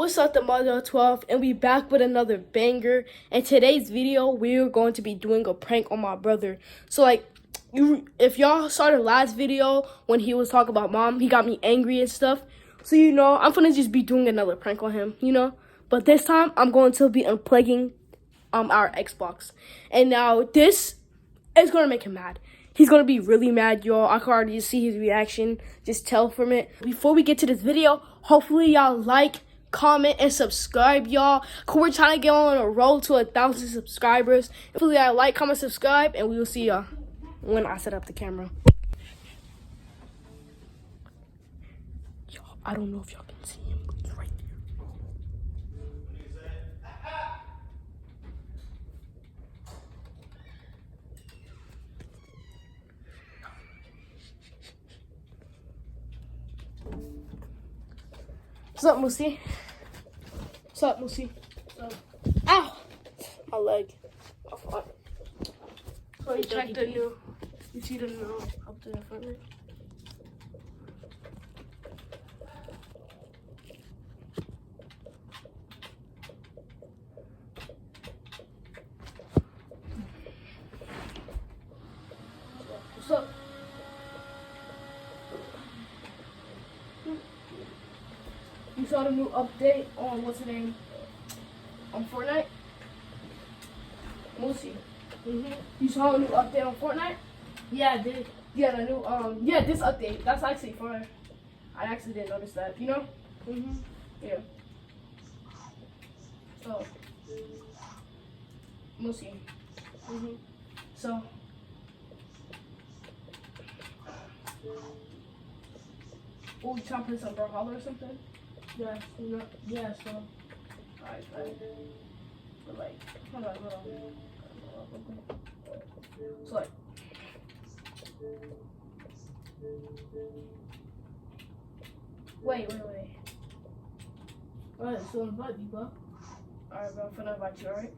What's up, the mother of 12, and we back with another banger. In today's video, we're going to be doing a prank on my brother. So, if y'all saw the last video when he was talking about mom, he got me angry and stuff. So, I'm gonna just be doing another prank on him, But this time, I'm going to be unplugging our Xbox. And now, this is gonna make him mad. He's gonna be really mad, y'all. I can already see his reaction. Just tell from it. Before we get to this video, hopefully y'all like, comment, and subscribe, y'all. Cause we're trying to get on a road to 1,000 subscribers. Hopefully y'all like, comment, subscribe, and we will see y'all when I set up the camera. Y'all, I don't know if y'all can see him, but he's right there. What's up, Moosey? What's up, Moosey? Ow! My leg. My foot. So you check the new. You see the new up there in front of me? What's up? You saw the new update on what's the name? On Fortnite? Moosey. You saw a new update on Fortnite? Yeah, I did. Yeah, the new this update. That's actually fun. I actually didn't notice that, Yeah. So Moosey. So oh, you trying to play some Brawlhalla or something? Yeah, so. Alright. But hold on. So wait. Alright, so invite me, bro. Alright, bro, I'm finna invite you, alright?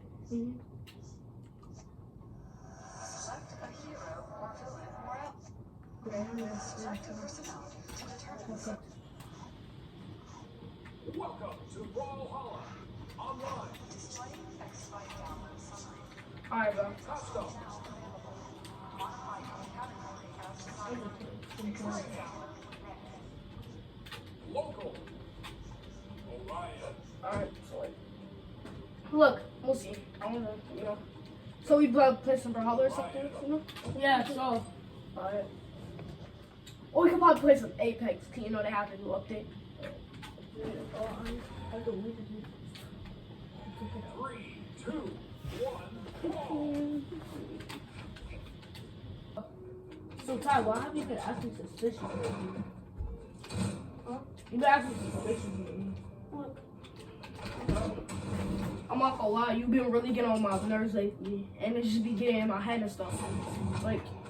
Select a hero or villain or else. Select a personality to determine. Welcome to Brawlhalla Online. Displaying X-Fight download summary. Alright, bro. Custom. Modify your category as desired. Local. Orion. Alright, so look, we'll see. I wanna, So we play some Brawlhalla or something, Yeah, so. Alright. Or we could probably play some Apex, cause they have a new update. 3, 2, 1, So, Ty, why have you been acting suspicious of me? Huh? You've been acting suspicious of me. I'm not gonna lie, you've been really getting on my nerves lately, and it just be getting in my head and stuff.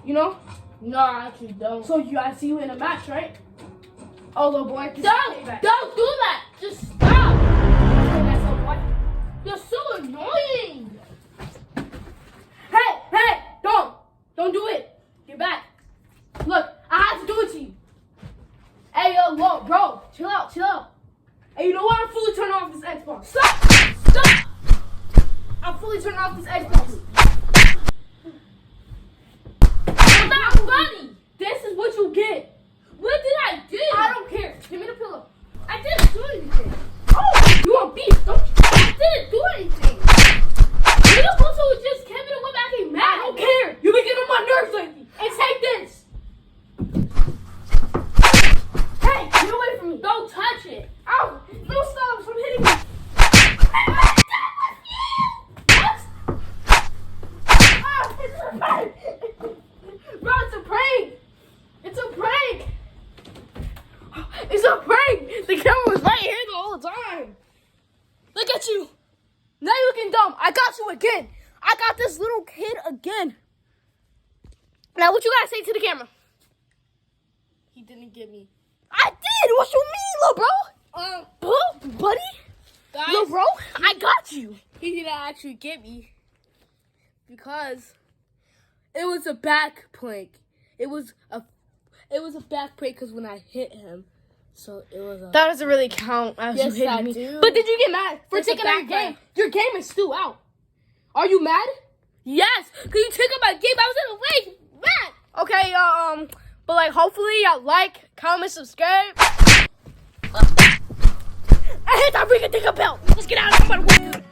No, I actually don't. So I see you in a match, right? Oh, little boy. Don't do that! Just stop! You're so annoying! Hey, don't do it. Get back. Look, I have to do it to you. Hey, whoa, bro, chill out. Hey, you know what? I'm fully turning off this Xbox. Stop! I'm fully turning off this Xbox. You're not funny! This is what you get. What did I do? I don't care. Give me the pillow. I didn't do anything. Oh, you want beef? Don't you? I didn't do anything. You're supposed to just came in and went back and mad. I don't care. You've been getting on my nerves lately. And take this. Hey, get away from me. Don't touch it. Ow! No, stop! Stop hitting me! Ah, it's a prank! Bro, it's a prank! It's a prank! It's a prank! The camera was right here the whole time! Look at you! Now you're looking dumb! I got you again! I got this little kid again! Now what you gotta say to the camera? He didn't get me. I did! What you mean, little bro? Buddy? Guys, Little bro, I got you! he didn't actually get me. Because it was a back prank. It was a back prank because when I hit him, So it was a. That doesn't really count as Yes, you I hitting me. do. But did you get mad for It's a taking out your game? backfire. Your game is still out. Are you mad? Yes, because you took up my game. I was in the way. Mad. Okay, but like hopefully y'all like, comment, subscribe. And hit that ring and take a bell. Let's get out of here. I'm about to win.